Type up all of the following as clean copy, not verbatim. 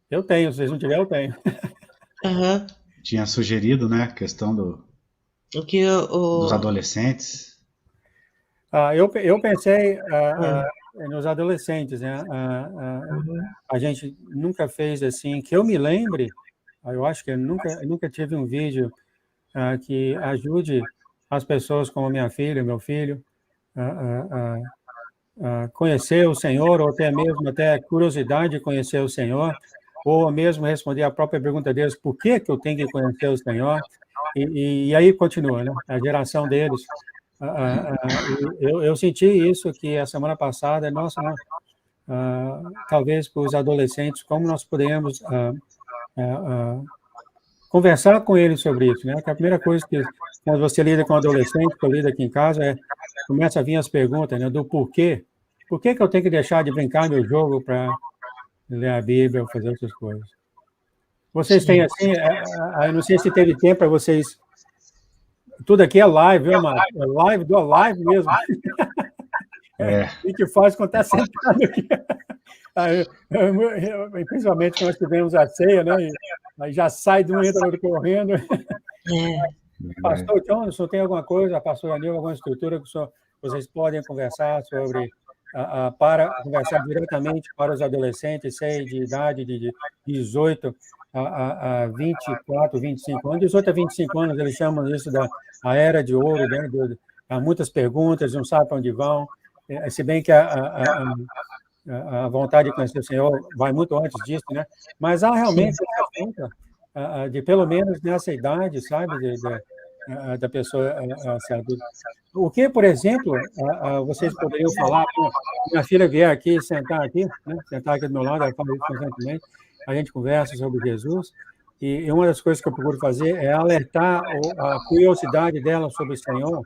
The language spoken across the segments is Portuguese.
Eu tenho, se vocês não tiverem, eu tenho. Aham. Tinha sugerido, né, a questão O que dos o... adolescentes. Eu pensei ah, nos adolescentes, né? uhum. A gente nunca fez assim, que eu me lembre, eu acho que eu nunca tive um vídeo que ajude as pessoas como minha filha, meu filho, a conhecer o Senhor, ou até mesmo até curiosidade de conhecer o Senhor, ou mesmo responder a própria pergunta deles, por que que eu tenho que conhecer o Senhor? E aí continua, né? A geração deles. Eu senti isso que a semana passada, nossa, né? Talvez para os adolescentes, como nós podemos conversar com eles sobre isso, né? Que a primeira coisa que, quando você lida com adolescente, que eu lido aqui em casa, começa a vir as perguntas, né? Do porquê. Por que que eu tenho que deixar de brincar meu jogo para ler a Bíblia ou fazer outras coisas? Vocês têm Sim. assim, eu não sei se teve tempo para vocês. Tudo aqui é live, viu, Márcio? É live do live mesmo. É, E que faz quando está sentado aqui. Principalmente quando nós tivemos a ceia, né? Aí já sai de um, entra outro correndo. É, verdade. Pastor John, o senhor tem alguma coisa, a pastora Nil, alguma estrutura que vocês podem conversar sobre, para conversar diretamente para os adolescentes, sei, de idade de 18 a 24, 25 anos. 18 a 25 anos, eles chamam isso da a era de ouro, né? Há muitas perguntas, não sabem para onde vão. Se bem que a vontade de conhecer o Senhor vai muito antes disso, né? Mas há sim. realmente essa conta de pelo menos nessa idade, sabe, da pessoa ser adulta. O que, por exemplo, vocês poderiam falar, pô, minha filha vier aqui, sentar aqui, né? Sentar aqui do meu lado, ela fala isso constantemente, a gente conversa sobre Jesus, e uma das coisas que eu procuro fazer é alertar a curiosidade dela sobre o Senhor,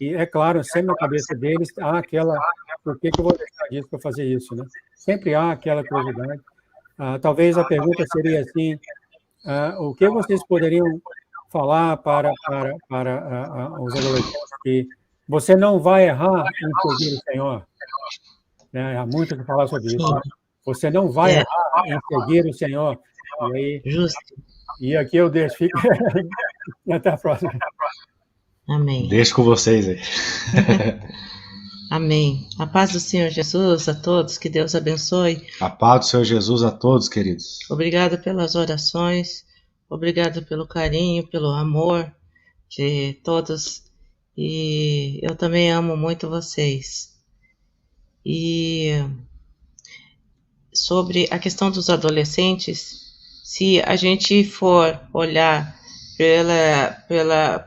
e é claro, sempre na cabeça deles há aquela, por que que eu vou deixar disso para fazer isso, né? Sempre há aquela curiosidade. Talvez a pergunta seria assim, o que vocês poderiam falar para os adolescentes que você não vai errar em seguir o Senhor, né? Há muito o que falar sobre isso, Sim. né? Você não vai É, errar em seguir o Senhor. E aí, justo. e aqui eu deixo, fica, até a próxima. Amém. Deixo com vocês aí. Amém. A paz do Senhor Jesus a todos, que Deus abençoe. A paz do Senhor Jesus a todos, queridos. Obrigado pelas orações, obrigado pelo carinho, pelo amor de todos. E eu também amo muito vocês. E sobre a questão dos adolescentes, se a gente for olhar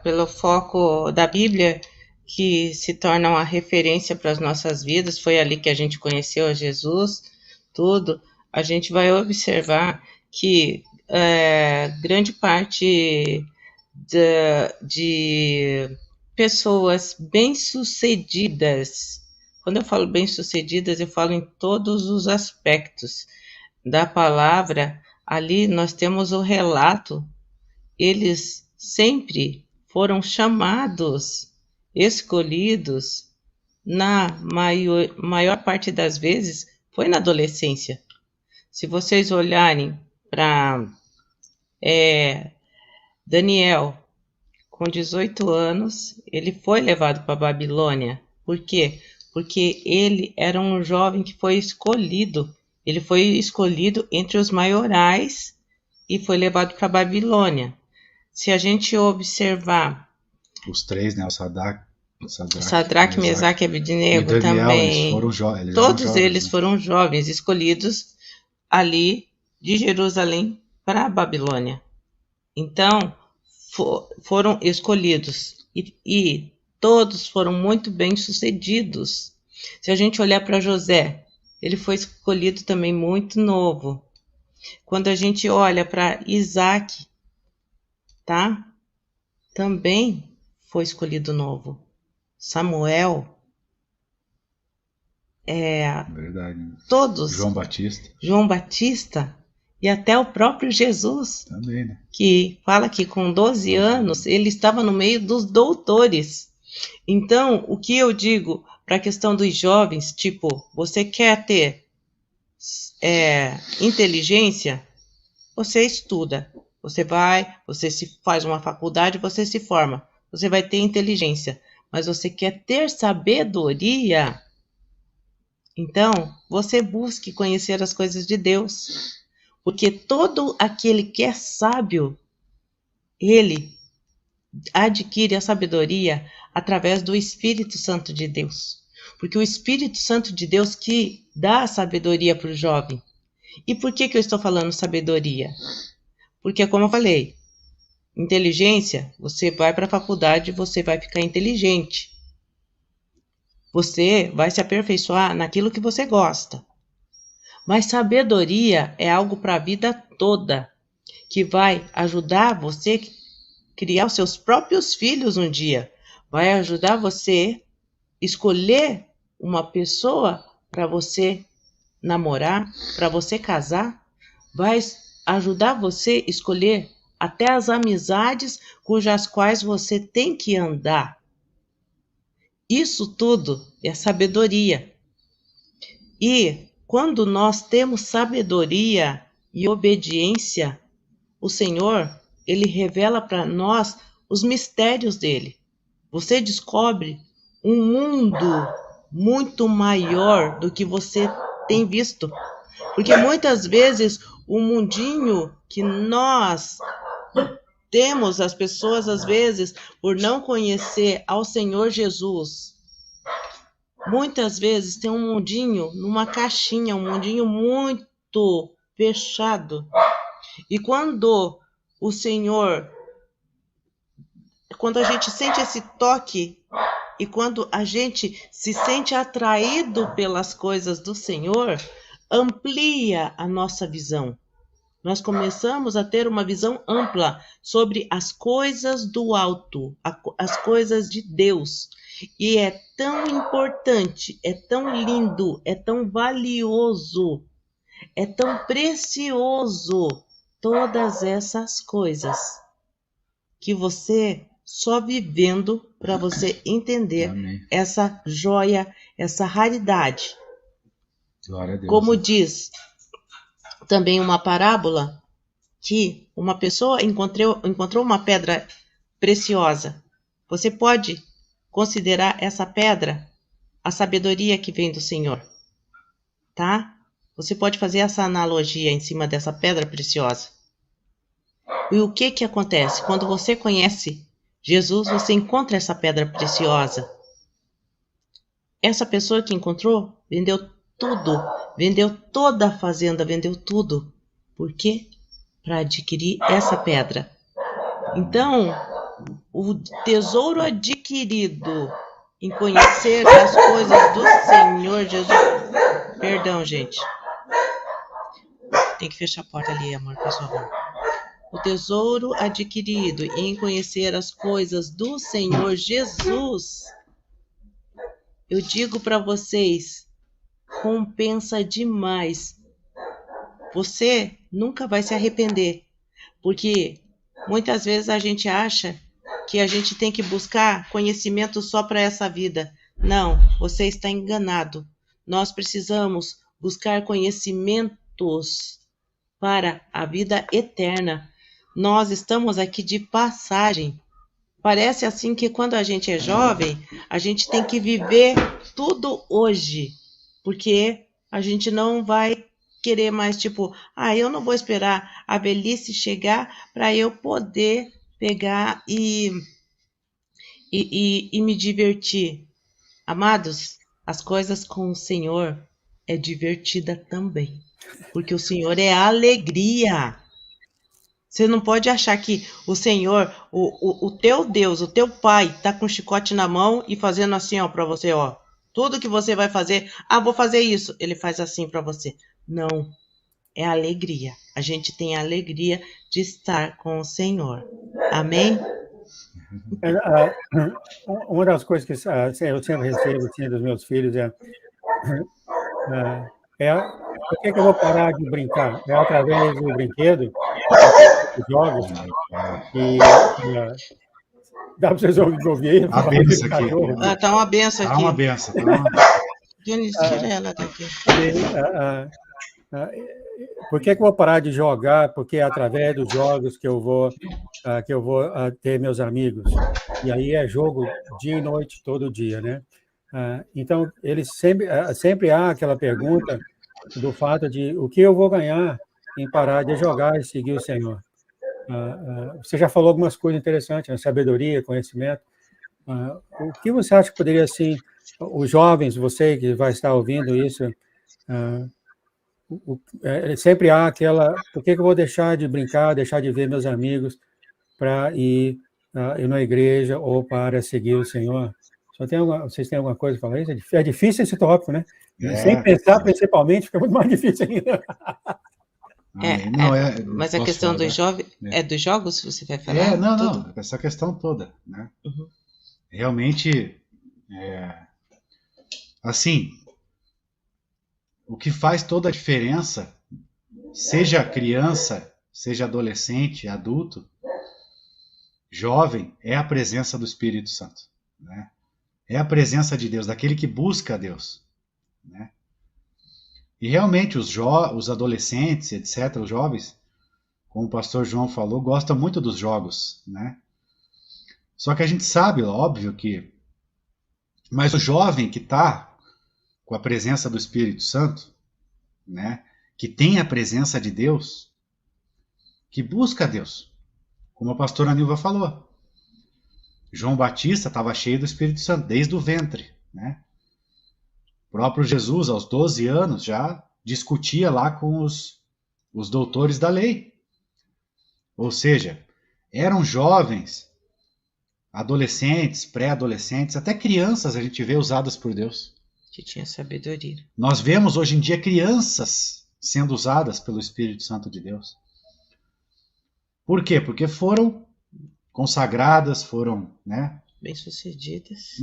pelo foco da Bíblia, que se torna uma referência para as nossas vidas, foi ali que a gente conheceu a Jesus, tudo, a gente vai observar que grande parte de pessoas bem-sucedidas, quando eu falo bem-sucedidas, eu falo em todos os aspectos da palavra. Ali nós temos o relato, eles sempre foram chamados, escolhidos, na maior parte das vezes, foi na adolescência. Se vocês olharem para Daniel, com 18 anos, ele foi levado para a Babilônia. Por quê? Porque ele era um jovem que foi escolhido. Ele foi escolhido entre os maiorais e foi levado para a Babilônia. Se a gente observar Os três, né? O Sadraque, Sadraque, Mesaque Mesaque e e Abednego Daniel, eles também, foram eles eram todos jovens, eles né? foram jovens escolhidos ali de Jerusalém para a Babilônia. Então, foram escolhidos e todos foram muito bem sucedidos. Se a gente olhar para José, ele foi escolhido também muito novo. Quando a gente olha para Isaac, tá? Também foi escolhido novo. Samuel, Verdade. Né? todos, João Batista João Batista e até o próprio Jesus, também, né? que fala que com 12 anos ele estava no meio dos doutores. Então, o que eu digo para a questão dos jovens, tipo, você quer ter inteligência? você estuda, você se faz uma faculdade, você se forma, você vai ter inteligência, mas você quer ter sabedoria, então você busque conhecer as coisas de Deus, porque todo aquele que é sábio, ele adquire a sabedoria através do Espírito Santo de Deus, porque o Espírito Santo de Deus que dá a sabedoria para o jovem. E por que eu estou falando sabedoria? Porque, como eu falei, inteligência, você vai para a faculdade, você vai ficar inteligente. Você vai se aperfeiçoar naquilo que você gosta. Mas sabedoria é algo para a vida toda, que vai ajudar você a criar os seus próprios filhos um dia. Vai ajudar você a escolher uma pessoa para você namorar, para você casar. Vai ajudar você a escolher até as amizades cujas quais você tem que andar. Isso tudo é sabedoria. E quando nós temos sabedoria e obediência, o Senhor, Ele revela para nós os mistérios dele. Você descobre um mundo muito maior do que você tem visto. Porque muitas vezes o mundinho que nós temos, as pessoas às vezes, por não conhecer ao Senhor Jesus, muitas vezes tem um mundinho numa caixinha, um mundinho muito fechado. E quando o Senhor, quando a gente sente esse toque e quando a gente se sente atraído pelas coisas do Senhor, amplia a nossa visão. Nós começamos a ter uma visão ampla sobre as coisas do alto, as coisas de Deus. E é tão importante, é tão lindo, é tão valioso, é tão precioso todas essas coisas que você só vivendo para você entender. Amém. Essa joia, essa raridade. Glória a Deus. Como diz também uma parábola, que uma pessoa encontrou uma pedra preciosa. Você pode considerar essa pedra a sabedoria que vem do Senhor, tá? Você pode fazer essa analogia em cima dessa pedra preciosa. E o que acontece? Quando você conhece Jesus, você encontra essa pedra preciosa. Essa pessoa que encontrou, vendeu tudo, vendeu toda a fazenda, vendeu tudo. Por quê? Para adquirir essa pedra. Então, o tesouro adquirido em conhecer as coisas do Senhor Jesus... Perdão, gente. Tem que fechar a porta ali, amor, por favor. O tesouro adquirido em conhecer as coisas do Senhor Jesus, eu digo para vocês, compensa demais. Você nunca vai se arrepender, porque muitas vezes a gente acha que a gente tem que buscar conhecimento só para essa vida. Não, você está enganado. Nós precisamos buscar conhecimentos para a vida eterna. Nós estamos aqui de passagem. Parece assim que quando a gente é jovem, a gente tem que viver tudo hoje, porque a gente não vai querer mais, tipo, eu não vou esperar a velhice chegar para eu poder pegar e me divertir. Amados, as coisas com o Senhor é divertida também, porque o Senhor é alegria. Você não pode achar que o Senhor, o teu Deus, o teu Pai, está com um chicote na mão e fazendo assim, ó, para você, ó. Tudo que você vai fazer, vou fazer isso. Ele faz assim para você. Não, é alegria. A gente tem a alegria de estar com o Senhor. Amém? Uma das coisas que eu sempre recebo dos meus filhos por que eu vou parar de brincar? É através do brinquedo, dos jogos, e dá para vocês ouvir aí? A benção aqui. Tá uma benção aqui. Tá uma benção. Dionísio, tira ela daqui. por que eu vou parar de jogar? Porque é através dos jogos que eu vou ter meus amigos. E aí é jogo dia e noite, todo dia, né? Então, eles sempre há aquela pergunta do fato de o que eu vou ganhar em parar de jogar e seguir o Senhor. Você já falou algumas coisas interessantes, né? Sabedoria, conhecimento. O que você acha que poderia, assim, os jovens, você que vai estar ouvindo isso, sempre há aquela, por que eu vou deixar de brincar, deixar de ver meus amigos para ir na igreja ou para seguir o Senhor? Vocês têm alguma coisa para falar isso? É difícil esse tópico, né? Sem pensar, principalmente, fica muito mais difícil ainda. Mas a questão dos jovens é dos jogos, você vai falar? Não, essa questão toda, né? Uhum. Realmente, assim, o que faz toda a diferença, seja criança, seja adolescente, adulto, jovem, é a presença do Espírito Santo, né? É a presença de Deus, daquele que busca a Deus, né? E realmente os adolescentes, etc., os jovens, como o pastor João falou, gostam muito dos jogos, né? Só que a gente sabe, óbvio que... Mas o jovem que está com a presença do Espírito Santo, né? Que tem a presença de Deus, que busca a Deus, como a pastora Nilva falou. João Batista estava cheio do Espírito Santo desde o ventre, né? O próprio Jesus, aos 12 anos, já discutia lá com os doutores da lei. Ou seja, eram jovens, adolescentes, pré-adolescentes, até crianças a gente vê usadas por Deus. Que tinha sabedoria. Nós vemos hoje em dia crianças sendo usadas pelo Espírito Santo de Deus. Por quê? Porque foram consagradas, foram, né? Bem-sucedidas.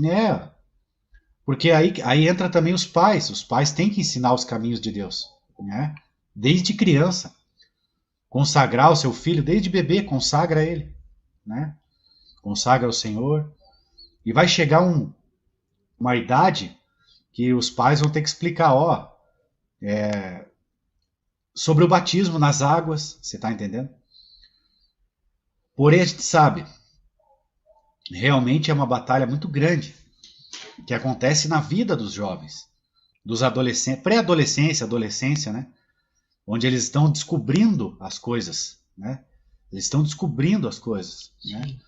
Porque aí entra também os pais têm que ensinar os caminhos de Deus, né? Desde criança, consagrar o seu filho, desde bebê, consagra ele, né? Consagra ao Senhor, e vai chegar uma idade que os pais vão ter que explicar, sobre o batismo nas águas, você está entendendo? Porém, a gente sabe, realmente é uma batalha muito grande, que acontece na vida dos jovens, dos adolescentes, pré-adolescência, adolescência, né? Onde eles estão descobrindo as coisas, né? Eles estão descobrindo as coisas, né?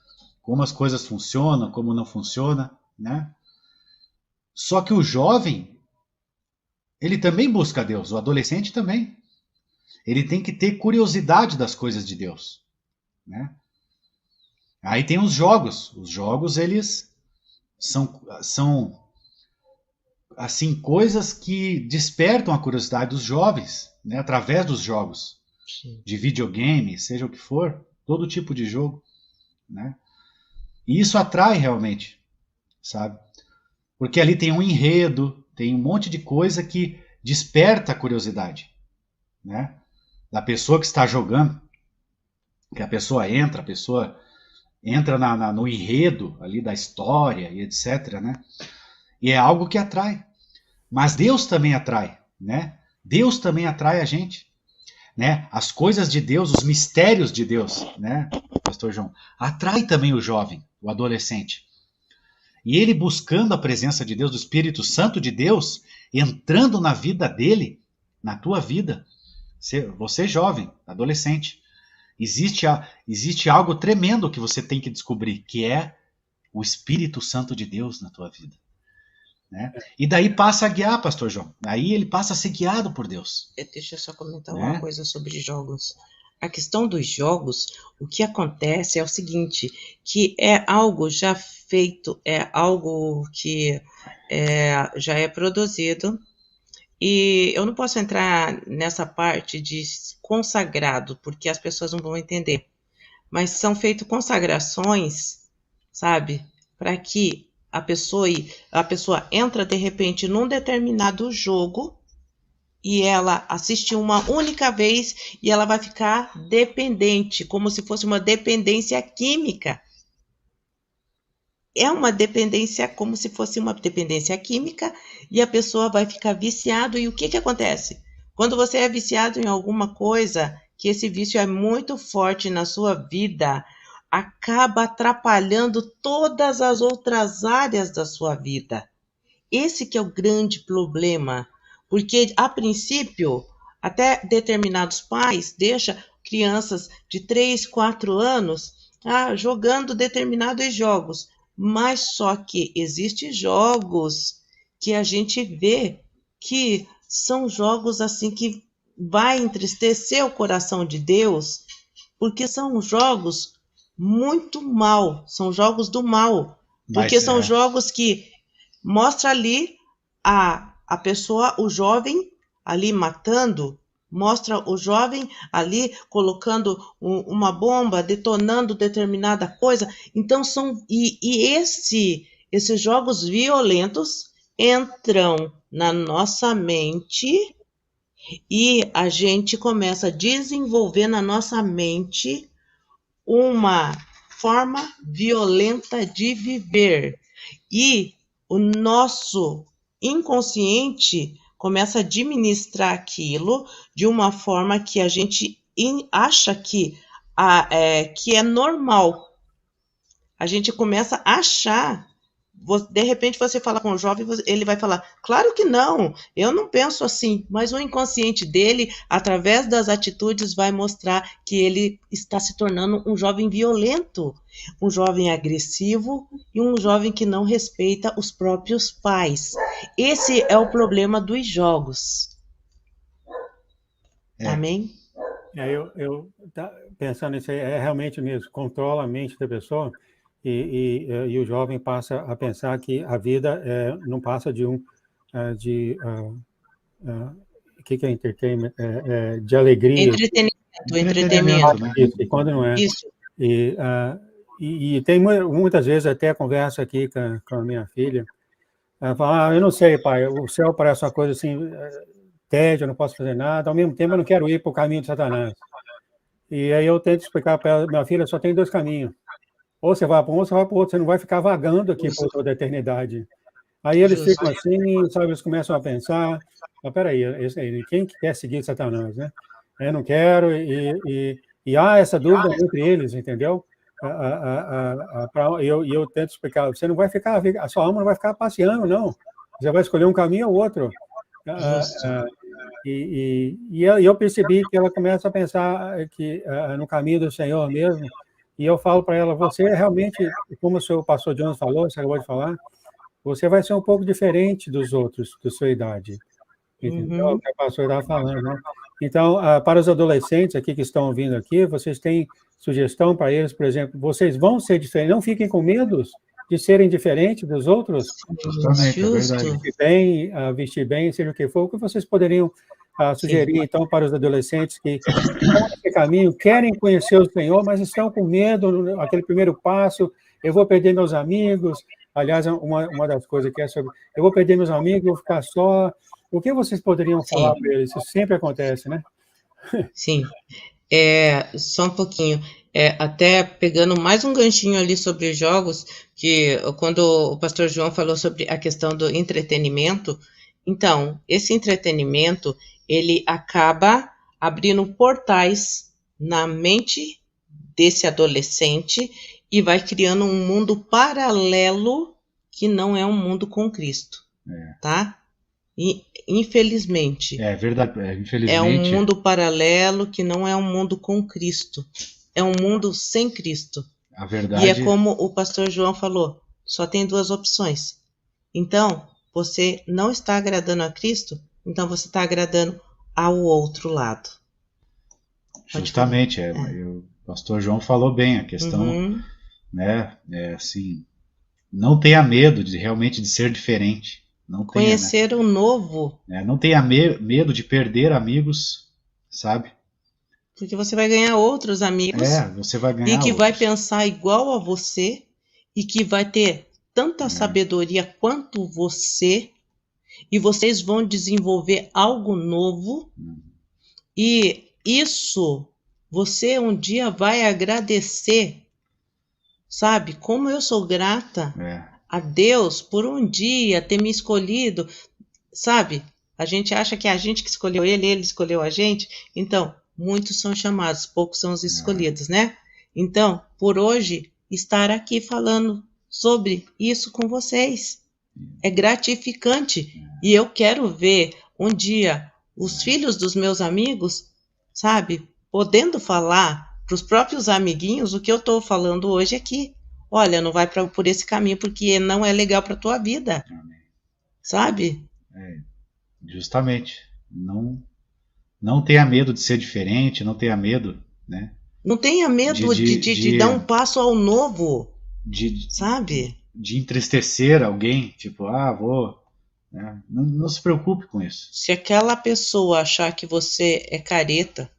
Como as coisas funcionam, como não funciona, né? Só que o jovem, ele também busca Deus, o adolescente também. Ele tem que ter curiosidade das coisas de Deus, né? Aí tem os jogos. Os jogos, eles são assim, coisas que despertam a curiosidade dos jovens, né, através dos jogos. Sim. De videogame, seja o que for, todo tipo de jogo, né? E isso atrai realmente, sabe? Porque ali tem um enredo, tem um monte de coisa que desperta a curiosidade, né? Da pessoa que está jogando, que a pessoa entra no enredo ali da história e etc, né? E é algo que atrai. Mas Deus também atrai, né? Deus também atrai a gente, né? As coisas de Deus, os mistérios de Deus, né, pastor João? Atrai também o jovem, o adolescente. E ele buscando a presença de Deus, do Espírito Santo de Deus, entrando na vida dele, na tua vida, você jovem, adolescente, existe algo tremendo que você tem que descobrir, que é o Espírito Santo de Deus na tua vida, né? E daí passa a guiar, pastor João. Aí ele passa a ser guiado por Deus. Deixa eu só comentar uma coisa sobre jogos. A questão dos jogos, o que acontece é o seguinte, que é algo já feito, é algo que já é produzido, e eu não posso entrar nessa parte de consagrado, porque as pessoas não vão entender, mas são feitas consagrações, sabe, para que a pessoa entra de repente num determinado jogo e ela assiste uma única vez e ela vai ficar dependente, como se fosse uma dependência química. É uma dependência, como se fosse uma dependência química, e a pessoa vai ficar viciada. E o que acontece? Quando você é viciado em alguma coisa, que esse vício é muito forte na sua vida, acaba atrapalhando todas as outras áreas da sua vida. Esse que é o grande problema, porque a princípio, até determinados pais deixam crianças de 3, 4 anos jogando determinados jogos, mas só que existem jogos que a gente vê que são jogos assim que vai entristecer o coração de Deus, porque são jogos muito mal, são jogos do mal, porque Mas são jogos que mostra ali a pessoa, o jovem ali matando, mostra o jovem ali colocando uma bomba, detonando determinada coisa. Então esses jogos violentos entram na nossa mente e a gente começa a desenvolver na nossa mente uma forma violenta de viver. E o nosso inconsciente começa a administrar aquilo de uma forma que a gente acha que é normal. A gente começa a achar. De repente você fala com um jovem, ele vai falar, claro que não, eu não penso assim, mas o inconsciente dele, através das atitudes, vai mostrar que ele está se tornando um jovem violento, um jovem agressivo e um jovem que não respeita os próprios pais. Esse é o problema dos jogos. Amém? Eu pensando nisso aí, é realmente mesmo, controla a mente da pessoa. E o jovem passa a pensar que a vida não passa de o que é entertainment? De alegria. Entretenimento. Né? Isso, e quando não é. Isso. E tem muitas vezes até conversa aqui com a minha filha, ela fala, eu não sei, pai, o céu parece uma coisa assim, tédio, eu não posso fazer nada, ao mesmo tempo eu não quero ir para o caminho de Satanás. E aí eu tento explicar para ela, minha filha, só tem 2 caminhos. Ou você vai para um, ou você vai para o outro. Você não vai ficar vagando aqui por toda a eternidade. Aí eles ficam assim, sabe, eles começam a pensar, peraí, quem quer seguir Satanás, né? Eu não quero, e há essa dúvida entre eles, entendeu? E eu tento explicar, você não vai ficar, a sua alma não vai ficar passeando, não. Você vai escolher um caminho ou outro. E eu percebi que ela começa a pensar que no caminho do Senhor mesmo. E eu falo para ela, você realmente, como o seu pastor Jones falou, você acabou de falar, você vai ser um pouco diferente dos outros, da sua idade. Entendeu? O que a pastora estava falando, né? Então, para os adolescentes aqui que estão ouvindo aqui, vocês têm sugestão para eles, por exemplo, vocês vão ser diferentes, não fiquem com medo de serem diferentes dos outros. Justamente, é verdade. Vestir bem, seja o que for, o que vocês poderiam sugerir, então, para os adolescentes que estão nesse caminho, querem conhecer o Senhor, mas estão com medo, aquele primeiro passo, eu vou perder meus amigos. Aliás, uma das coisas que é sobre, eu vou perder meus amigos, vou ficar só. O que vocês poderiam falar para eles? Isso sempre acontece, né? Sim. Só um pouquinho. Até pegando mais um ganchinho ali sobre jogos, que quando o pastor João falou sobre a questão do entretenimento, então, esse entretenimento, ele acaba abrindo portais na mente desse adolescente e vai criando um mundo paralelo que não é um mundo com Cristo, tá? E, infelizmente. É verdade, infelizmente. É um mundo paralelo que não é um mundo com Cristo. É um mundo sem Cristo. A verdade... E é como o pastor João falou, só tem 2 opções. Então, você não está agradando a Cristo, então você está agradando ao outro lado. Justamente, o pastor João falou bem, a questão, né, assim, não tenha medo realmente de ser diferente. Não conhecer tenha, o novo. Não tenha medo de perder amigos, sabe? Porque você vai ganhar outros amigos. Você vai ganhar e que outros. vai pensar igual a você e que vai ter tanta sabedoria quanto você, e vocês vão desenvolver algo novo, e isso você um dia vai agradecer, sabe? Como eu sou grata a Deus por um dia ter me escolhido, sabe? A gente acha que é a gente que escolheu ele escolheu a gente. Então, muitos são chamados, poucos são os escolhidos, né? Então, por hoje, estar aqui falando sobre isso com vocês é gratificante. E eu quero ver um dia os filhos dos meus amigos, sabe, podendo falar para os próprios amiguinhos o que eu estou falando hoje aqui. Olha, não vai por esse caminho porque não é legal para a tua vida, sabe? Justamente. Não tenha medo de ser diferente, não tenha medo, né? Não tenha medo de dar um passo ao novo, sabe? De entristecer alguém, tipo, vou... Né? Não se preocupe com isso. Se aquela pessoa achar que você é careta,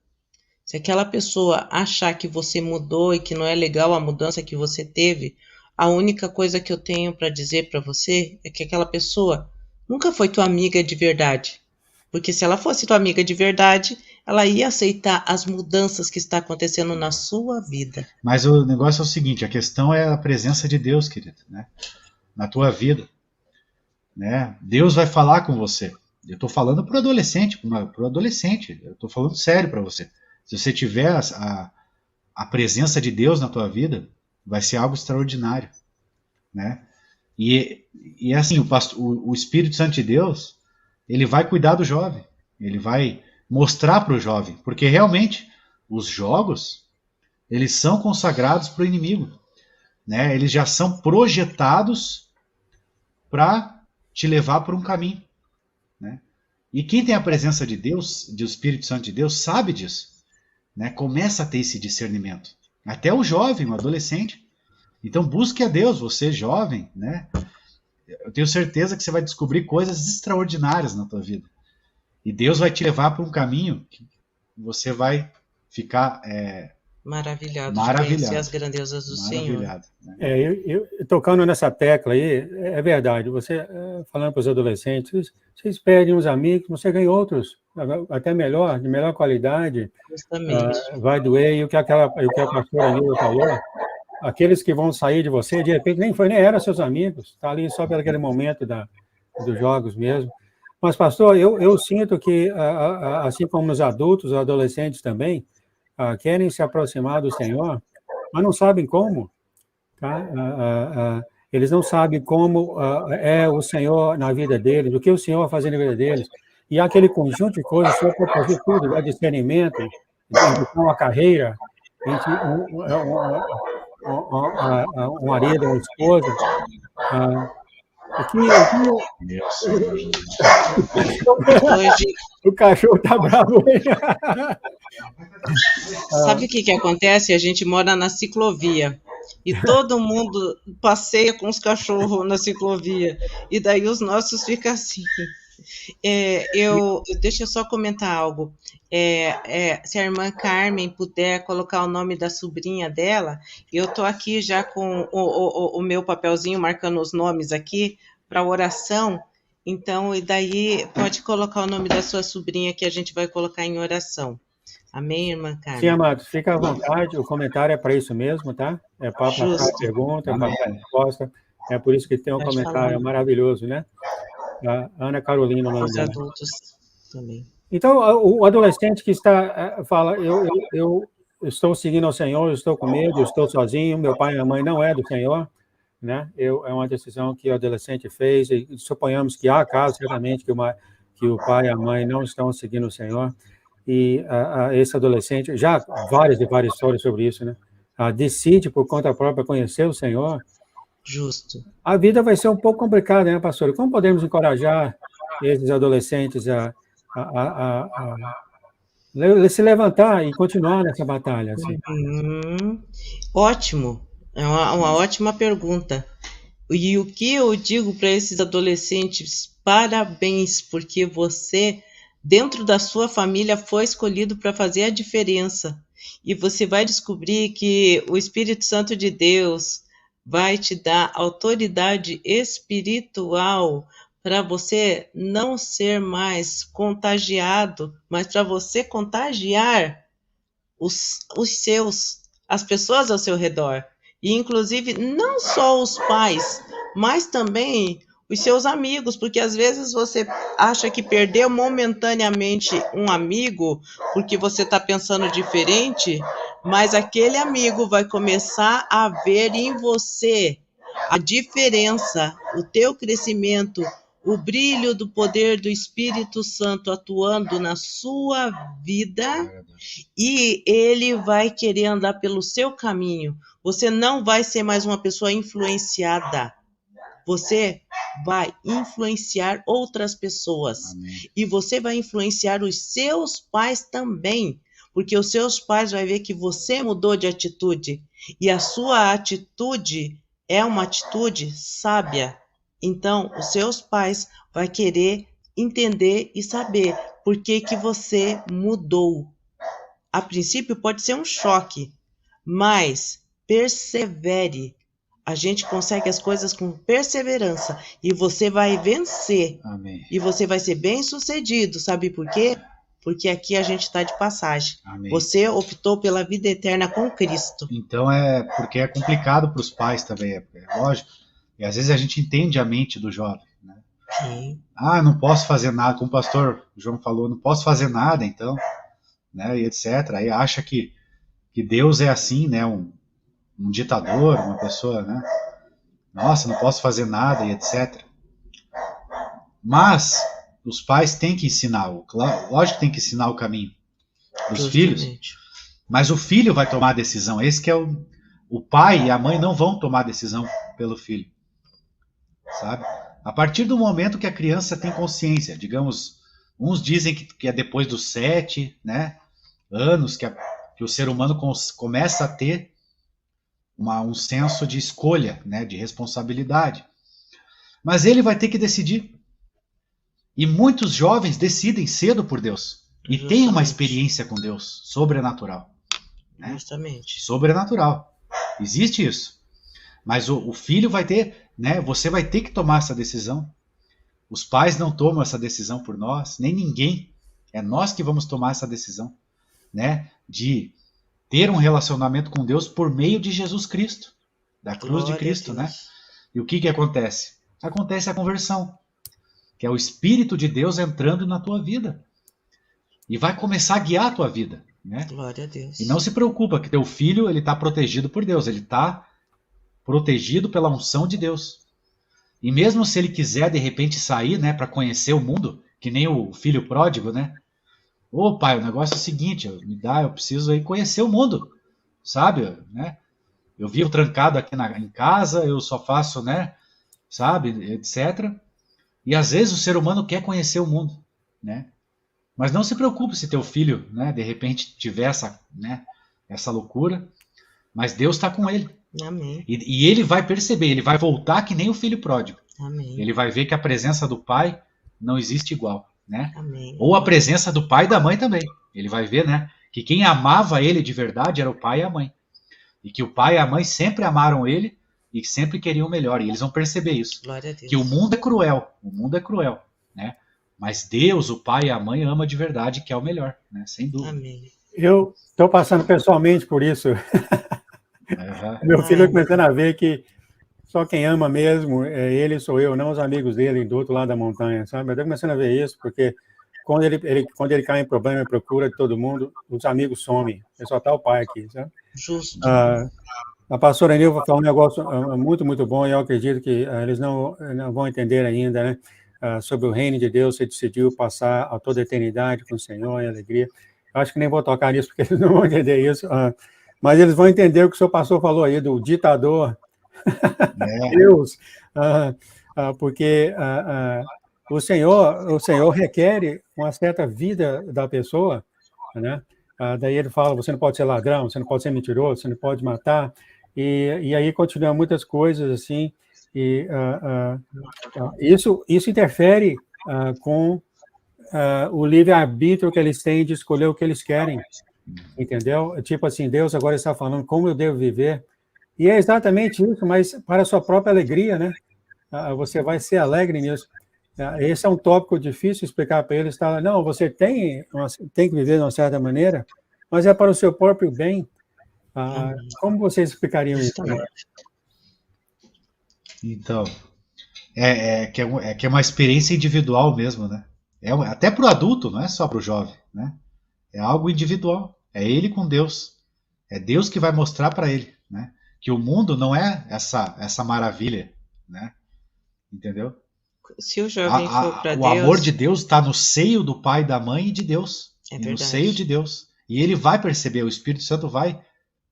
se aquela pessoa achar que você mudou e que não é legal a mudança que você teve, a única coisa que eu tenho para dizer para você é que aquela pessoa nunca foi tua amiga de verdade. Porque se ela fosse tua amiga de verdade, ela ia aceitar as mudanças que está acontecendo na sua vida. Mas o negócio é o seguinte, a questão é a presença de Deus, querido, né? Na tua vida. Né? Deus vai falar com você. Eu estou falando para o adolescente, eu estou falando sério para você. Se você tiver a presença de Deus na tua vida, vai ser algo extraordinário. Né? E assim, o Espírito Santo de Deus, ele vai cuidar do jovem, ele vai mostrar para o jovem, porque realmente os jogos, eles são consagrados para o inimigo, né? Eles já são projetados para te levar por um caminho, né? E quem tem a presença de Deus, do Espírito Santo de Deus, sabe disso, né? Começa a ter esse discernimento, até o jovem, o adolescente. Então busque a Deus, você jovem, né? Eu tenho certeza que você vai descobrir coisas extraordinárias na tua vida. E Deus vai te levar por um caminho que você vai ficar maravilhado de conhecer as grandezas do Senhor. Né? Tocando nessa tecla aí, é verdade. Você, falando para os adolescentes, vocês perdem uns amigos, você ganha outros, até melhor, de melhor qualidade. Justamente. Vai doer. E o que a pastora Nilda falou, aqueles que vão sair de você, de repente, nem eram seus amigos, está ali só pelo aquele momento dos jogos mesmo. Mas, pastor, eu sinto que, assim como os adultos, os adolescentes também, querem se aproximar do Senhor, mas não sabem como. Tá? Eles não sabem como é o Senhor na vida deles, o que o Senhor vai fazer na vida deles. E há aquele conjunto de coisas, o Senhor pode fazer tudo, né? Discernimento, uma carreira, um marido, uma esposa. O cachorro tá bravo. Sabe o que acontece? A gente mora na ciclovia e todo mundo passeia com os cachorros na ciclovia e daí os nossos ficam assim. Deixa eu só comentar algo. Se a irmã Carmen puder colocar o nome da sobrinha dela, eu estou aqui já com o meu papelzinho marcando os nomes aqui para oração. Então, e daí pode colocar o nome da sua sobrinha que a gente vai colocar em oração. Amém, irmã Carmen? Sim, amados, fica à vontade, o comentário é para isso mesmo, tá? É para passar a pergunta, para passar a resposta. É por isso que tem um comentário maravilhoso, né? A Ana Carolina, o nome dela. Adultos também. Então, o adolescente que fala, eu estou seguindo ao Senhor, eu estou com medo, eu estou sozinho, meu pai e minha mãe não é do Senhor, né? É uma decisão que o adolescente fez, e suponhamos que há casos, certamente, que o pai e a mãe não estão seguindo o Senhor, e esse adolescente, já várias histórias sobre isso, né? Decide por conta própria conhecer o Senhor. Justo. A vida vai ser um pouco complicada, né, pastor? Como podemos encorajar esses adolescentes a se levantar e continuar nessa batalha? Assim? Ótimo. É uma ótima pergunta. E o que eu digo para esses adolescentes? Parabéns, porque você, dentro da sua família, foi escolhido para fazer a diferença. E você vai descobrir que o Espírito Santo de Deus vai te dar autoridade espiritual para você não ser mais contagiado, mas para você contagiar as pessoas ao seu redor. E, inclusive, não só os pais, mas também os seus amigos, porque às vezes você acha que perdeu momentaneamente um amigo porque você está pensando diferente, mas aquele amigo vai começar a ver em você a diferença, o teu crescimento, o brilho do poder do Espírito Santo atuando na sua vida, e ele vai querer andar pelo seu caminho. Você não vai ser mais uma pessoa influenciada. Você vai influenciar outras pessoas. Amém. E você vai influenciar os seus pais também. Porque os seus pais vão ver que você mudou de atitude. E a sua atitude é uma atitude sábia. Então, os seus pais vão querer entender e saber por que que você mudou. A princípio pode ser um choque, mas persevere. A gente consegue as coisas com perseverança e você vai vencer. Amém. E você vai ser bem-sucedido. Sabe por quê? Porque aqui a gente está de passagem. Amém. Você optou pela vida eterna com Cristo. Então porque é complicado para os pais também, é lógico. E às vezes a gente entende a mente do jovem, né? Sim. Ah, não posso fazer nada, como o pastor João falou, não posso fazer nada, então, né, e etc. Aí acha que Deus é assim, né, um ditador, uma pessoa, né, nossa, não posso fazer nada, e etc. Mas os pais têm que ensinar, lógico que tem que ensinar o caminho dos filhos, mas o filho vai tomar a decisão. Esse que é o pai e a mãe não vão tomar a decisão pelo filho, sabe? A partir do momento que a criança tem consciência, digamos, uns dizem que é depois dos 7, né, anos que o ser humano começa a ter um senso de escolha, né, de responsabilidade. Mas ele vai ter que decidir. E muitos jovens decidem cedo por Deus. E têm uma experiência com Deus sobrenatural. Né? Justamente. Sobrenatural. Existe isso. Mas o filho vai ter, né, você vai ter que tomar essa decisão. Os pais não tomam essa decisão por nós, nem ninguém. É nós que vamos tomar essa decisão, né, de ter um relacionamento com Deus por meio de Jesus Cristo, da cruz de Cristo, né? E o que acontece? Acontece a conversão, que é o Espírito de Deus entrando na tua vida. E vai começar a guiar a tua vida, né? Glória a Deus. E não se preocupa que teu filho, ele está protegido por Deus, ele está protegido pela unção de Deus. E mesmo se ele quiser, de repente, sair, né, para conhecer o mundo, que nem o filho pródigo, né? Ô pai, o negócio é o seguinte, eu preciso aí conhecer o mundo, sabe? Né? Eu vivo trancado aqui em casa, eu só faço, né, sabe, etc. E às vezes o ser humano quer conhecer o mundo, né? Mas não se preocupe se teu filho, né, de repente tiver essa loucura, mas Deus está com ele. Amém. E ele vai perceber, ele vai voltar que nem o filho pródigo. Amém. Ele vai ver que a presença do pai não existe igual, né? Amém. Ou a presença do pai e da mãe também. Ele vai ver, né, que quem amava ele de verdade era o pai e a mãe. E que o pai e a mãe sempre amaram ele e sempre queriam o melhor. E eles vão perceber isso. Glória a Deus. Que o mundo é cruel, né? Mas Deus, o pai e a mãe amam de verdade, que é o melhor, né? Sem dúvida. Amém. Eu estou passando pessoalmente por isso. Meu filho começando a ver que só quem ama mesmo é ele, sou eu, não os amigos dele do outro lado da montanha, sabe? Eu estou começando a ver isso, porque quando ele cai em problema e procura de todo mundo, os amigos somem. Só está o pai aqui, sabe? Justo. A pastora Nilva falou um negócio muito, muito bom, e eu acredito que eles não vão entender ainda, né? Sobre o reino de Deus, você decidiu passar a toda a eternidade com o Senhor em alegria. Eu acho que nem vou tocar nisso, porque eles não vão entender isso. Mas eles vão entender o que o seu pastor falou aí, do ditador, Deus, porque o Senhor requer uma certa vida da pessoa, né? Daí ele fala, você não pode ser ladrão, você não pode ser mentiroso, você não pode matar, e aí continua muitas coisas assim, e isso interfere com o livre-arbítrio que eles têm de escolher o que eles querem, entendeu? Tipo assim, Deus agora está falando como eu devo viver, e é exatamente isso, mas para a sua própria alegria, né? Você vai ser alegre nisso. Esse é um tópico difícil explicar para eles. Não, você tem que viver de uma certa maneira, mas é para o seu próprio bem. Como vocês explicariam isso? Então, que é uma experiência individual mesmo, né? Até para o adulto, não é só para o jovem, né? É algo individual. É ele com Deus. É Deus que vai mostrar para ele, né? Que o mundo não é essa maravilha, né? Entendeu? Se o jovem for para O amor de Deus, Deus está no seio do pai e da mãe e de Deus. é E no seio de verdade. Deus. E ele vai perceber, o Espírito Santo vai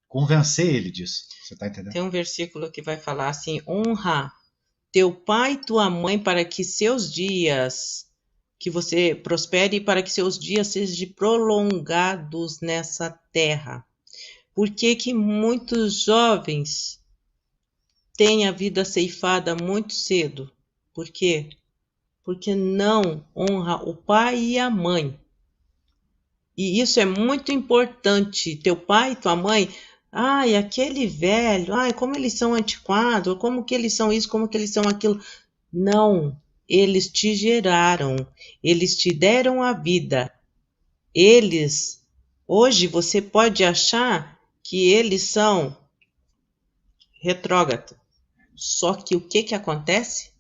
convencer ele disso. Você está entendendo? Tem um versículo que vai falar assim: honra teu pai e tua mãe para que seus dias, que você prospere e para que seus dias sejam prolongados nessa terra. Por que que muitos jovens têm a vida ceifada muito cedo? Por quê? Porque não honra o pai e a mãe. E isso é muito importante. Teu pai e tua mãe, ai, aquele velho, ai, como eles são antiquados, como que eles são isso, como que eles são aquilo. Não, eles te geraram, eles te deram a vida. Hoje você pode achar que eles são retrógrados. Só que o que acontece?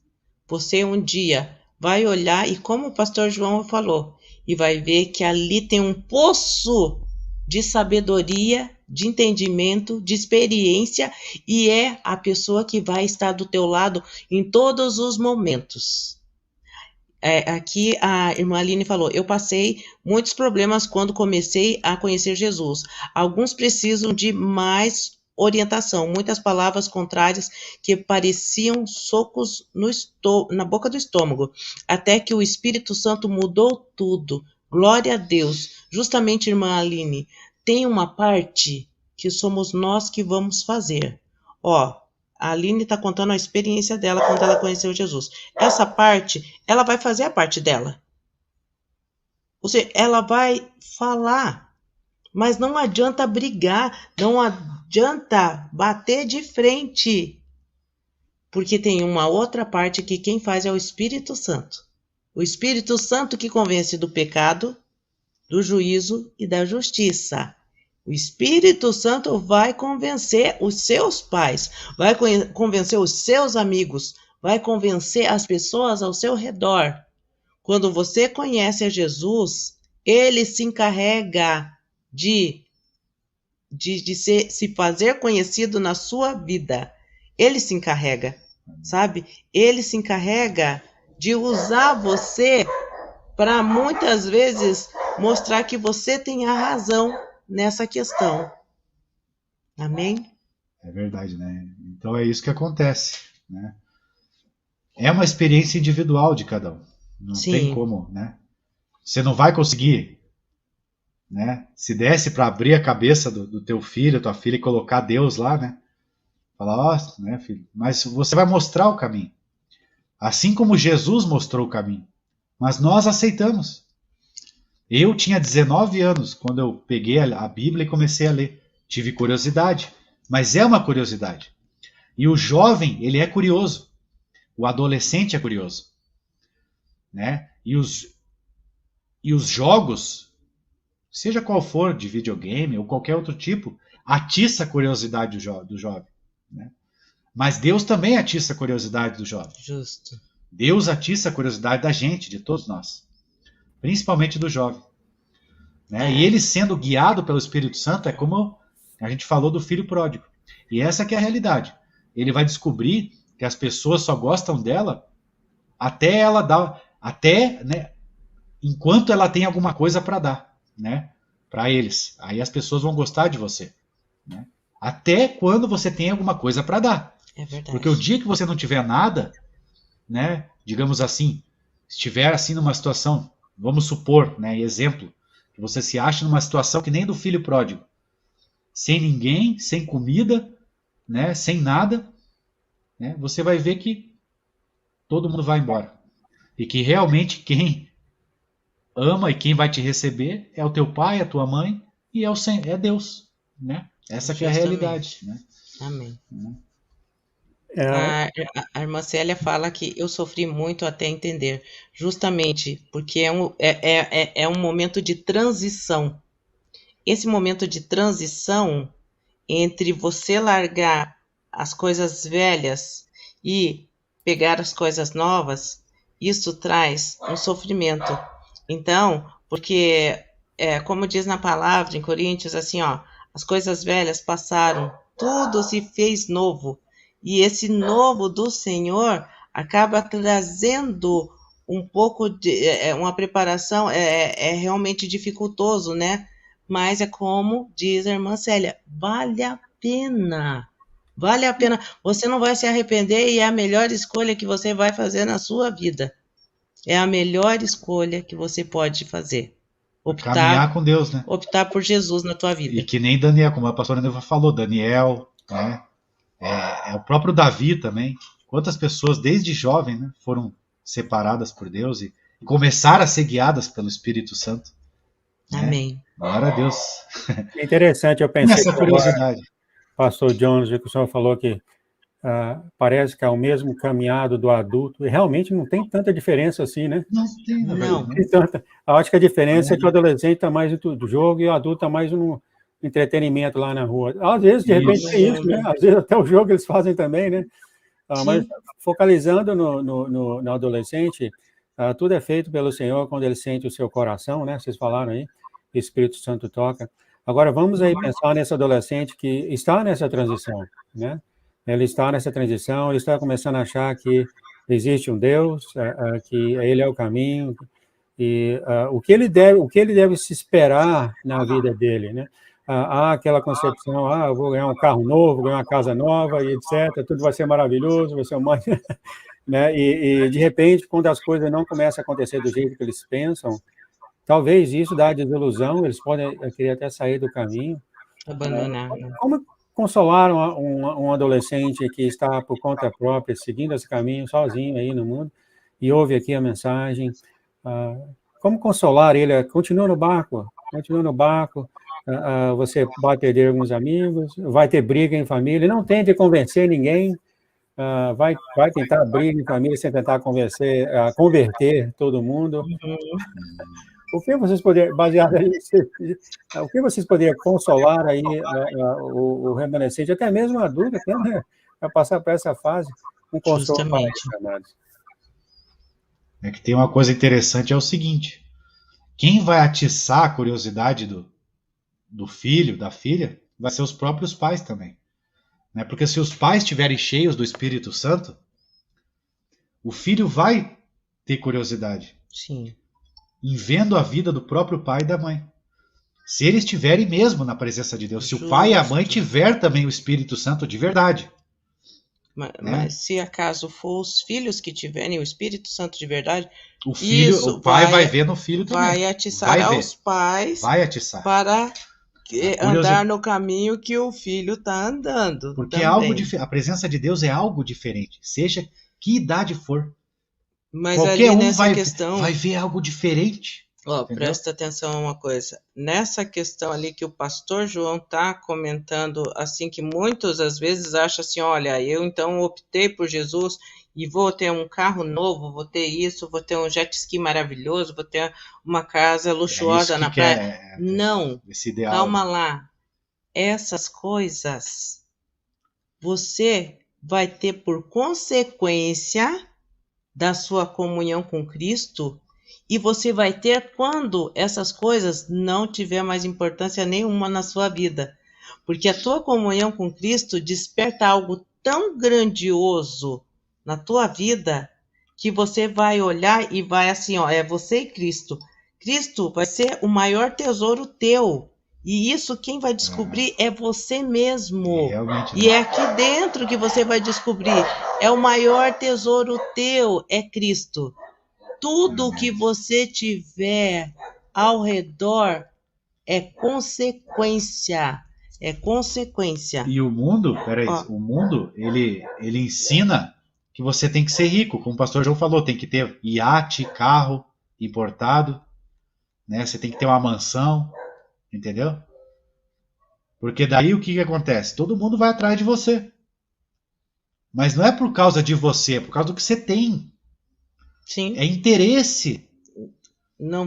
Você um dia vai olhar e como o pastor João falou, e vai ver que ali tem um poço de sabedoria, de entendimento, de experiência, e é a pessoa que vai estar do teu lado em todos os momentos. Aqui a irmã Aline falou, eu passei muitos problemas quando comecei a conhecer Jesus. Alguns precisam de mais orientação, muitas palavras contrárias que pareciam socos na boca do estômago, até que o Espírito Santo mudou tudo. Glória a Deus. Justamente, irmã Aline, tem uma parte que somos nós que vamos fazer. Ó, a Aline está contando a experiência dela quando ela conheceu Jesus. Essa parte, ela vai fazer a parte dela. Ou seja, ela vai falar, mas não adianta brigar, não adianta bater de frente, porque tem uma outra parte que quem faz é o Espírito Santo. O Espírito Santo que convence do pecado, do juízo e da justiça. O Espírito Santo vai convencer os seus pais, vai convencer os seus amigos, vai convencer as pessoas ao seu redor. Quando você conhece a Jesus, ele se encarrega de se fazer conhecido na sua vida. Ele se encarrega, sabe? Ele se encarrega de usar você para muitas vezes mostrar que você tem a razão nessa questão. Amém? É verdade, né? Então é isso que acontece, né? É uma experiência individual de cada um. Não Sim. tem como, né? Você não vai conseguir, né? Se desse para abrir a cabeça do teu filho, tua filha e colocar Deus lá, né? Falar, ó, né, filho? Mas você vai mostrar o caminho. Assim como Jesus mostrou o caminho. Mas nós aceitamos. Eu tinha 19 anos quando eu peguei a Bíblia e comecei a ler. Tive curiosidade, mas é uma curiosidade. E o jovem, ele é curioso. O adolescente é curioso, né? E os jogos, seja qual for, de videogame ou qualquer outro tipo, atiça a curiosidade do jovem, né? Mas Deus também atiça a curiosidade do jovem. Justo. Deus atiça a curiosidade da gente, de todos nós, principalmente do jovem, né? E ele sendo guiado pelo Espírito Santo é como a gente falou do filho pródigo. E essa que é a realidade. Ele vai descobrir que as pessoas só gostam dela até ela dar, né, enquanto ela tem alguma coisa para dar, né, para eles. Aí as pessoas vão gostar de você, né? Até quando você tem alguma coisa para dar. É verdade. Porque o dia que você não tiver nada, né, digamos assim, estiver assim numa situação, vamos supor, né, exemplo, que você se acha numa situação que nem do filho pródigo, sem ninguém, sem comida, né, sem nada, né, você vai ver que todo mundo vai embora. E que realmente quem ama e quem vai te receber é o teu pai, a tua mãe e é Deus, né? Essa que é a realidade, né? Amém. É, A irmã Célia fala que eu sofri muito até entender, justamente porque é um momento de transição. Esse momento de transição entre você largar as coisas velhas e pegar as coisas novas, isso traz um sofrimento. Então, porque, como diz na palavra em Coríntios, assim, ó, as coisas velhas passaram, tudo se fez novo. E esse novo do Senhor acaba trazendo um pouco de uma preparação, é realmente dificultoso, né? Mas é como diz a irmã Célia, vale a pena. Vale a pena. Você não vai se arrepender e é a melhor escolha que você vai fazer na sua vida. É a melhor escolha que você pode fazer. Caminhar com Deus, né? Optar por Jesus na tua vida. E que nem Daniel, como a pastora Neva falou, Daniel, né? O próprio Davi também. Quantas pessoas, desde jovem, né, foram separadas por Deus e começaram a ser guiadas pelo Espírito Santo. Né? Amém. Glória a Deus. É interessante, eu pensei Essa curiosidade. Pastor Jones, que o senhor falou que parece que é o mesmo caminhado do adulto, e realmente não tem tanta diferença assim, né? Não tem, não. Tem tanta. Acho que a diferença é que o adolescente está mais do jogo e o adulto está mais no entretenimento lá na rua. Às vezes, de repente, tem isso, né? Às vezes até o jogo eles fazem também, né? Mas focalizando no adolescente, tudo é feito pelo Senhor quando ele sente o seu coração, né? Vocês falaram aí, o Espírito Santo toca. Agora, vamos aí pensar nesse adolescente que está nessa transição, né? Ele está nessa transição, ele está começando a achar que existe um Deus, que ele é o caminho, e o que ele deve se esperar na vida dele, né? Há aquela concepção, eu vou ganhar um carro novo, vou ganhar uma casa nova, e etc., tudo vai ser maravilhoso, vai ser uma... né? E, de repente, quando as coisas não começam a acontecer do jeito que eles pensam, talvez isso dá desilusão, eles podem querer até sair do caminho. Abandonar. Como consolar um adolescente que está por conta própria, seguindo esse caminho, sozinho aí no mundo, e ouve aqui a mensagem? Como consolar ele? Continua no barco, você vai perder alguns amigos, vai ter briga em família, não tente convencer ninguém, vai tentar briga em família sem tentar converter todo mundo. O que vocês poderiam, baseado aí, o que vocês poderiam consolar aí o remanescente, até mesmo o adulto, até, né, para passar por essa fase, um consolo para eles, amados? É que tem uma coisa interessante, é o seguinte: quem vai atiçar a curiosidade do filho, da filha, vai ser os próprios pais também. Né? Porque se os pais estiverem cheios do Espírito Santo, o filho vai ter curiosidade. Sim. Em vendo a vida do próprio pai e da mãe. Se eles estiverem mesmo na presença de Deus, se o pai e a mãe tiver também o Espírito Santo de verdade. Mas se acaso for os filhos que tiverem o Espírito Santo de verdade, o pai vai ver no filho também. Vai atiçar aos pais para andar no caminho que o filho está andando. Porque a presença de Deus é algo diferente, seja que idade for. Mas qualquer ali um nessa questão vai ver algo diferente. Presta atenção a uma coisa. Nessa questão ali que o pastor João está comentando, assim, que muitos às vezes acham assim, olha, eu então optei por Jesus e vou ter um carro novo, vou ter isso, vou ter um jet ski maravilhoso, vou ter uma casa luxuosa na praia. Não, esse ideal. Calma lá. Essas coisas você vai ter por consequência da sua comunhão com Cristo, e você vai ter quando essas coisas não tiver mais importância nenhuma na sua vida. Porque a tua comunhão com Cristo desperta algo tão grandioso na tua vida que você vai olhar e vai assim, é você e Cristo. Cristo vai ser o maior tesouro teu. E isso quem vai descobrir é você mesmo. E é aqui dentro que você vai descobrir. É o maior tesouro teu, é Cristo. Tudo que você tiver ao redor é consequência. É consequência. E o mundo, o mundo, ele ensina que você tem que ser rico. Como o pastor João falou, tem que ter iate, carro importado, né? Você tem que ter uma mansão, entendeu? Porque daí o que acontece? Todo mundo vai atrás de você. Mas não é por causa de você, é por causa do que você tem. Sim. É interesse.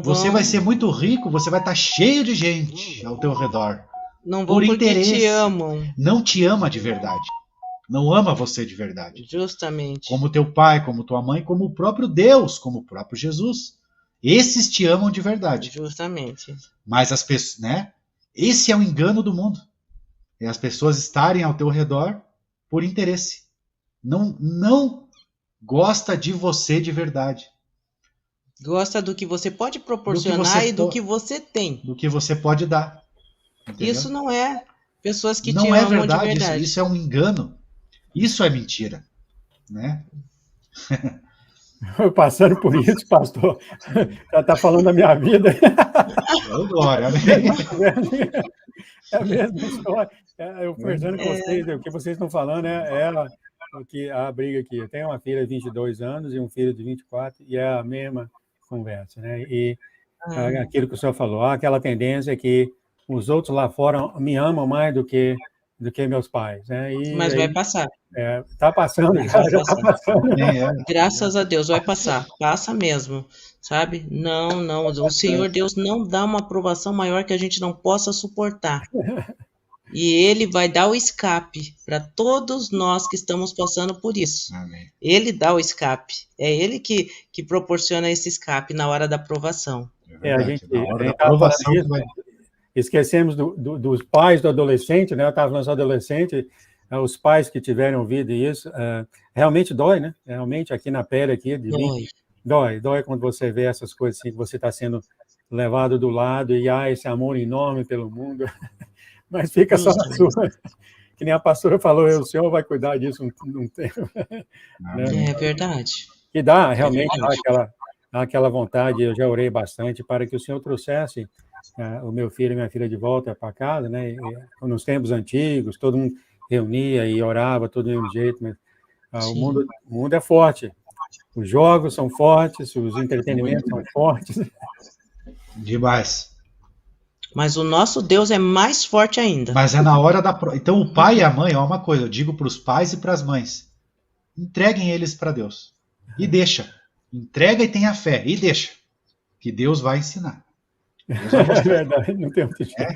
Você vai ser muito rico, você vai estar cheio de gente ao teu redor. Não vão porque interesse. te amam. Não te ama de verdade. não ama você de verdade. Justamente. Como teu pai, como tua mãe, como o próprio Deus, como o próprio Jesus. Esses te amam de verdade. Justamente. Mas as pessoas, né? Esse é o engano do mundo. É as pessoas estarem ao teu redor por interesse. Não gosta de você de verdade. Gosta do que você pode proporcionar e do que você tem. Do que você pode dar. Entendeu? Isso não é pessoas que te não é amam de verdade, verdade. isso é um engano. Isso é mentira. Né? Passando por isso, pastor, já está falando da minha vida. Oh, glória, amém. É a mesma história. Eu conversando com vocês, o que vocês estão falando é o que a briga aqui. Eu tenho uma filha de 22 anos e um filho de 24, e é a mesma conversa, né? E aquilo que o senhor falou, há aquela tendência que os outros lá fora me amam mais do que meus pais, né? E mas vai passar. Está passando, já está passando. Graças a Deus, vai passar. Passa mesmo, sabe? Não. O Senhor Deus não dá uma aprovação maior que a gente não possa suportar. E Ele vai dar o escape para todos nós que estamos passando por isso. Amém. Ele dá o escape. É Ele que proporciona esse escape na hora da aprovação. A gente estava falando isso, esquecemos dos pais do adolescente, né? Eu estava falando adolescente, os pais que tiveram ouvido isso, realmente dói, né? Realmente aqui na pele, aqui, dói quando você vê essas coisas assim, que você está sendo levado do lado e há esse amor enorme pelo mundo, mas fica só na sua. Que nem a pastora falou, o Senhor vai cuidar disso um tempo. Né? É verdade. E dá, realmente, aquela vontade, eu já orei bastante para que o Senhor trouxesse o meu filho e minha filha de volta para casa, né? E, nos tempos antigos, todo mundo reunia e orava todo do mesmo jeito, mas o mundo é forte. Os jogos são fortes, os entretenimentos são fortes. Demais. Mas o nosso Deus é mais forte ainda. Mas é na hora da... Então o pai e a mãe, ó, uma coisa, eu digo para os pais e para as mães, entreguem eles para Deus. E deixa. Entrega e tenha fé. E deixa. Que Deus vai ensinar. Deus vai mostrar. É verdade, não tem outro jeito.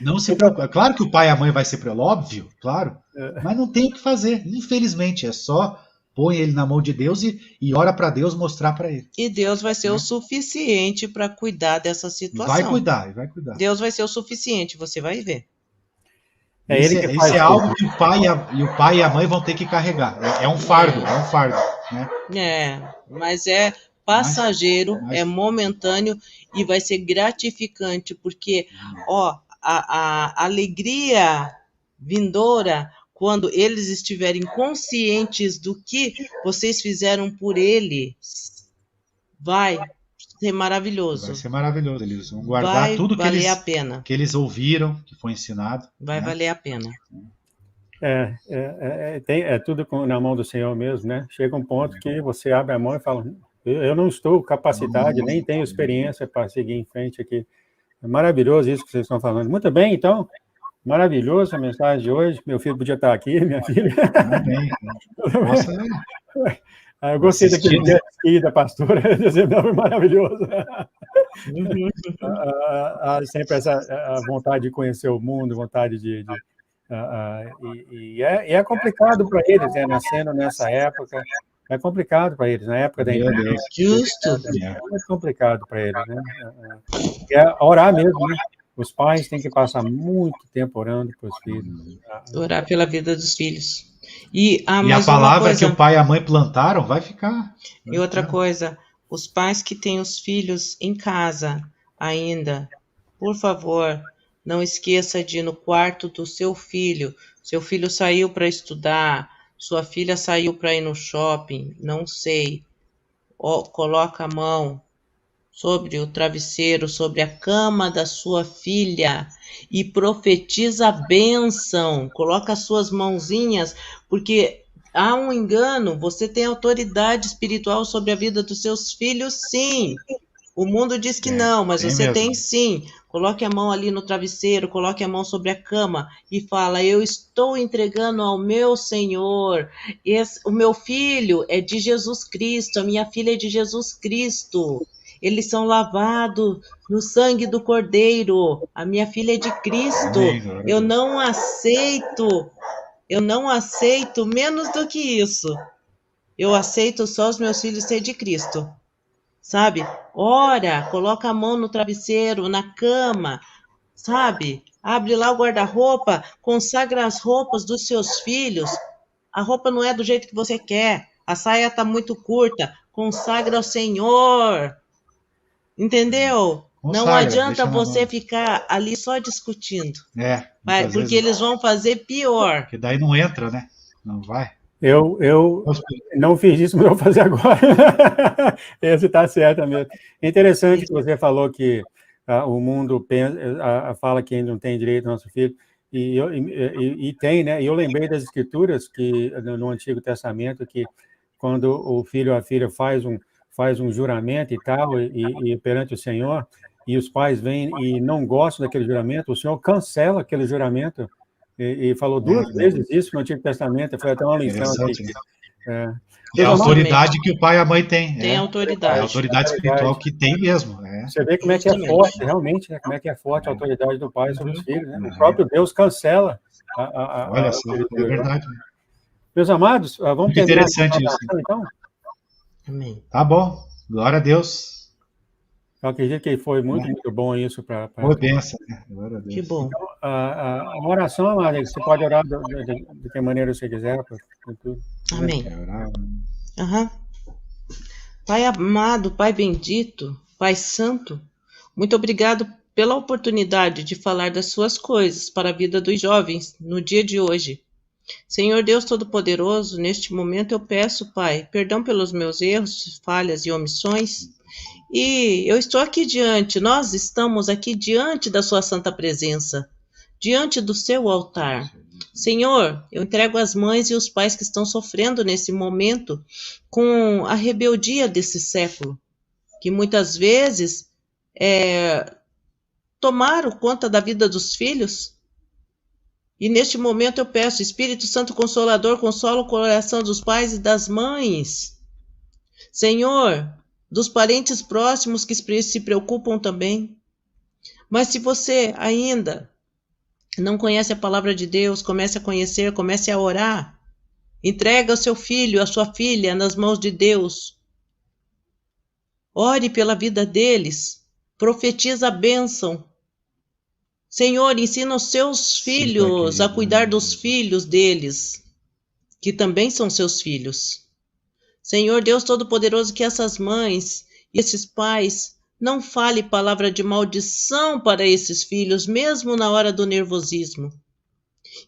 Não se preocupe. Claro que o pai e a mãe vai ser óbvio, claro. Mas não tem o que fazer. Infelizmente, é só põe ele na mão de Deus e ora para Deus mostrar para ele. E Deus vai ser o suficiente para cuidar dessa situação. Vai cuidar. Deus vai ser o suficiente, você vai ver. Isso é algo que o pai e a mãe vão ter que carregar. É um fardo, né? Mas é passageiro, é momentâneo e vai ser gratificante, porque a alegria vindoura, quando eles estiverem conscientes do que vocês fizeram por eles, vai ser maravilhoso. Vai ser maravilhoso. Eles vão guardar tudo que eles ouviram, que foi ensinado. Vai valer a pena. É tudo na mão do Senhor mesmo, né? Chega um ponto que você abre a mão e fala, eu não estou capacitado, nem tenho experiência para seguir em frente aqui. É maravilhoso isso que vocês estão falando. Muito bem, então. Maravilhoso a mensagem de hoje. Meu filho podia estar aqui, minha filha. Amém. Eu gostei daquele dia da pastora. Foi maravilhoso. Sempre essa vontade de conhecer o mundo, vontade de é complicado para eles, né? Nascendo nessa época. É complicado para eles, na época da internet. Justo. É muito complicado para eles, né? É orar mesmo, né? Os pais têm que passar muito tempo orando para os filhos. Orar pela vida dos filhos. E a palavra que o pai e a mãe plantaram vai ficar. E outra coisa, os pais que têm os filhos em casa ainda, por favor, não esqueça de ir no quarto do seu filho. Seu filho saiu para estudar, sua filha saiu para ir no shopping, não sei. Coloca a mão sobre o travesseiro, sobre a cama da sua filha e profetiza a bênção. Coloca as suas mãozinhas, porque há um engano. Você tem autoridade espiritual sobre a vida dos seus filhos, sim. O mundo diz que não, mas você tem sim. Coloque a mão ali no travesseiro, coloque a mão sobre a cama e fala, eu estou entregando ao meu Senhor. O meu filho é de Jesus Cristo, a minha filha é de Jesus Cristo. Eles são lavados no sangue do Cordeiro. A minha filha é de Cristo. Eu não aceito eu não aceito menos do que isso. Eu aceito só os meus filhos ser de Cristo. Sabe? Ora, coloca a mão no travesseiro, na cama, sabe? Abre lá o guarda-roupa, consagra as roupas dos seus filhos. A roupa não é do jeito que você quer. A saia está muito curta. Consagra ao Senhor. Entendeu? Não Consagra, adianta deixa na você mão. ficar ali só discutindo. Muitas Porque vezes, eles vão fazer pior. porque daí não entra, né? Não vai. Eu não fiz isso, mas eu vou fazer agora. Esse está certo mesmo. É interessante que você falou que o mundo fala que não tem direito ao nosso filho, e tem, né? E eu lembrei das escrituras que no Antigo Testamento, que quando o filho ou a filha faz um juramento e tal, e perante o Senhor, e os pais vêm e não gostam daquele juramento, o Senhor cancela aquele juramento, e falou 2 vezes isso no Antigo Testamento, foi até uma lição aqui. Interessante, né? É É a autoridade que o pai e a mãe têm. Tem É a autoridade. autoridade espiritual que tem mesmo. Você vê como é que é Justamente. forte, realmente, né? Como é que é forte a autoridade do pai sobre os filhos, né? O próprio Deus cancela Olha só, é verdade. Meus amados, vamos Muito terminar interessante a isso. oração, então? Amém. Tá bom. Glória a Deus. Eu acredito que foi muito bom isso para. Boa bênção, né? Glória a Deus. Que bom. A oração, amado, você pode orar de que maneira você quiser. Tudo. Amém. Quer orar? Aham. Pai amado, Pai bendito, Pai santo, muito obrigado pela oportunidade de falar das suas coisas para a vida dos jovens no dia de hoje. Senhor Deus Todo-Poderoso, neste momento eu peço, Pai, perdão pelos meus erros, falhas e omissões. E eu estou aqui nós estamos aqui diante da sua santa presença, diante do seu altar. Senhor, eu entrego as mães e os pais que estão sofrendo nesse momento com a rebeldia desse século, que muitas vezes tomaram conta da vida dos filhos. E neste momento eu peço, Espírito Santo Consolador, consola o coração dos pais e das mães. Senhor, dos parentes próximos que se preocupam também. Mas se você ainda não conhece a palavra de Deus, comece a conhecer, comece a orar. Entrega o seu filho, a sua filha nas mãos de Deus. Ore pela vida deles. Profetiza a bênção. Senhor, ensina os seus filhos a cuidar dos filhos deles, que também são seus filhos. Senhor Deus Todo-Poderoso, que essas mães e esses pais não fale palavra de maldição para esses filhos, mesmo na hora do nervosismo.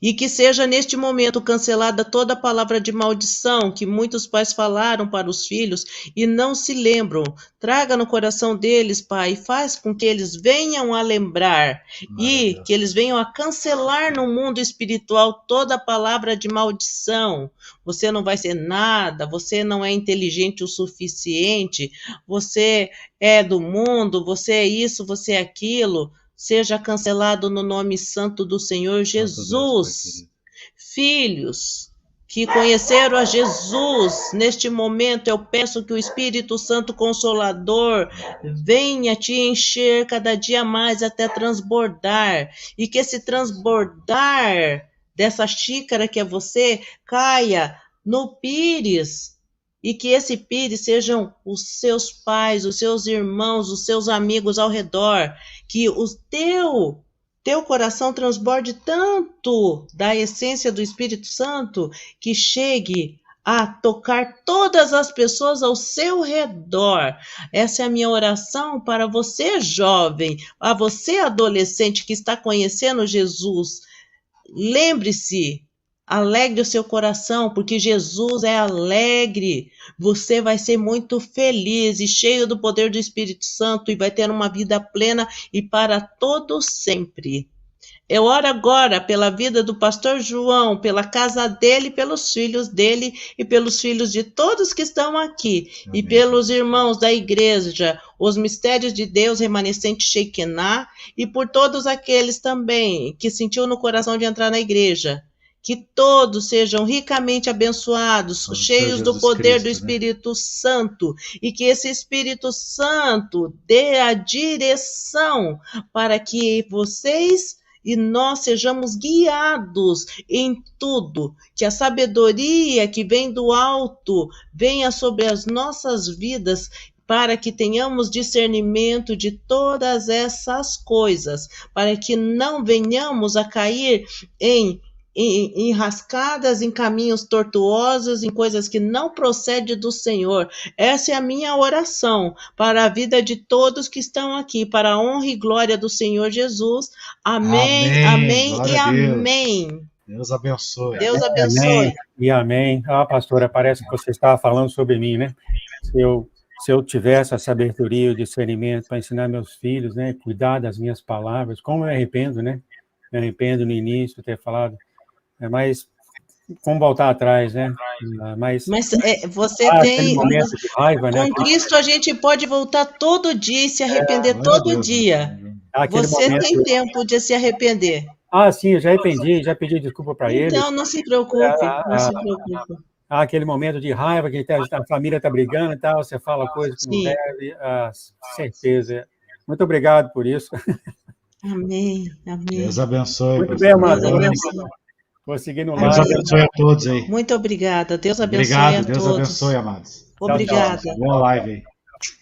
E que seja neste momento cancelada toda a palavra de maldição que muitos pais falaram para os filhos e não se lembram. Traga no coração deles, Pai, e faz com que eles venham a lembrar e que eles venham a cancelar no mundo espiritual toda a palavra de maldição. Você não vai ser nada, você não é inteligente o suficiente, você é do mundo, você é isso, você é aquilo. Seja cancelado no nome santo do Senhor Jesus. Filhos que conheceram a Jesus, neste momento eu peço que o Espírito Santo Consolador venha te encher cada dia mais até transbordar. E que esse transbordar dessa xícara que é você caia no pires. E que esse pires sejam os seus pais, os seus irmãos, os seus amigos ao redor. Que o teu coração transborde tanto da essência do Espírito Santo que chegue a tocar todas as pessoas ao seu redor. Essa é a minha oração para você, jovem, a você, adolescente que está conhecendo Jesus. Lembre-se, alegre o seu coração, porque Jesus é alegre. Você vai ser muito feliz e cheio do poder do Espírito Santo e vai ter uma vida plena e para todo sempre. Eu oro agora pela vida do pastor João, pela casa dele, pelos filhos dele e pelos filhos de todos que estão aqui. Amém. E pelos irmãos da igreja, os mistérios de Deus remanescente Shekinah e por todos aqueles também que sentiu no coração de entrar na igreja. Que todos sejam ricamente abençoados, cheios do poder do Espírito Santo, e que esse Espírito Santo dê a direção para que vocês e nós sejamos guiados em tudo, que a sabedoria que vem do alto venha sobre as nossas vidas, para que tenhamos discernimento de todas essas coisas, para que não venhamos a cair em enrascadas, em caminhos tortuosos, em coisas que não procedem do Senhor. Essa é a minha oração para a vida de todos que estão aqui, para a honra e glória do Senhor Jesus. Amém, amém e amém. Deus abençoe. Deus abençoe. Amém e amém. Ah, pastora, parece que você estava falando sobre mim, né? Se eu tivesse essa sabedoria e o discernimento para ensinar meus filhos, né, cuidar das minhas palavras, como eu me arrependo, né? Me arrependo no início de ter falado, mas como voltar atrás, né? Mas você tem momento de raiva, né? Com Cristo a gente pode voltar todo dia e se arrepender todo dia. Você tem tempo de se arrepender. Ah, sim, eu já arrependi, já pedi desculpa para ele. Então, não se preocupe, não se preocupe. Aquele momento de raiva, que a família está brigando e tal, você fala coisa que não deve, certeza. Muito obrigado por isso. Amém, amém. Deus abençoe. Muito bem, amado. Vou seguir no lado. Deus abençoe a todos aí. Muito obrigada. Deus abençoe a todos. Deus abençoe, amados. Obrigada. Boa live aí.